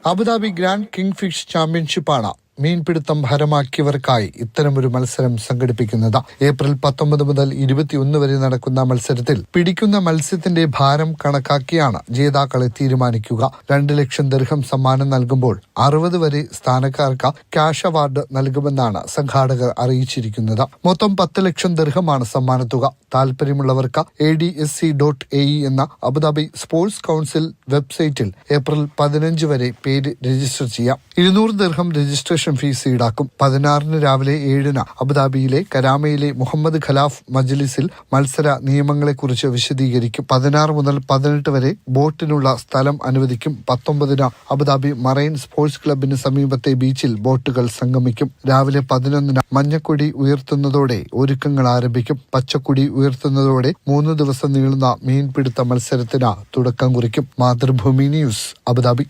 Abu Dhabi grand kingfish ചാമ്പ്യൻഷിപ്പാണ് മീൻപിടുത്തം ഹരമാക്കിയവർക്കായി ഇത്തരമൊരു മത്സരം സംഘടിപ്പിക്കുന്നത്. ഏപ്രിൽ 19 മുതൽ 21 വരെ നടക്കുന്ന മത്സരത്തിൽ പിടിക്കുന്ന മത്സ്യത്തിന്റെ ഭാരം കണക്കാക്കിയാണ് ജേതാക്കളെ തീരുമാനിക്കുക. 2 ലക്ഷം ദിർഹം സമ്മാനം നൽകുമ്പോൾ 60 വരെ സ്ഥാനക്കാർക്ക് ക്യാഷ് അവാർഡ് നൽകുമെന്നാണ് സംഘാടകർ അറിയിച്ചിരിക്കുന്നത്. മൊത്തം 10 ലക്ഷം ദിർഹമാണ് സമ്മാനത്തുക. താൽപര്യമുള്ളവർക്ക് ADSC.ae എന്ന അബുദാബി സ്പോർട്സ് കൗൺസിൽ വെബ്സൈറ്റിൽ ഏപ്രിൽ 15 വരെ പേര് രജിസ്റ്റർ ചെയ്യാം. 200 ദിർഹം രജിസ്ട്രേഷൻ ഫീസ് ഈടാക്കും. 16 രാവിലെ 7 അബുദാബിയിലെ കരാമയിലെ മുഹമ്മദ് ഖലാഫ് മജ്ലിസിൽ മത്സര നിയമങ്ങളെക്കുറിച്ച് വിശദീകരിക്കും. 16 മുതൽ 18 വരെ ബോട്ടിനുള്ള സ്ഥലം അനുവദിക്കും. 19 അബുദാബി മറൈൻ സ്പോർട്സ് ക്ലബിന് സമീപത്തെ ബീച്ചിൽ ബോട്ടുകൾ സംഗമിക്കും. രാവിലെ 11 മഞ്ഞക്കൊടി ഉയർത്തുന്നതോടെ ഒരുക്കങ്ങൾ ആരംഭിക്കും. പച്ചക്കൊടി ഉയർത്തുന്നതോടെ 3 ദിവസം നീളുന്ന മീൻപിടുത്ത മത്സരത്തിന് തുടക്കം കുറിക്കും. Mathrubhumi news, Abu Dhabi.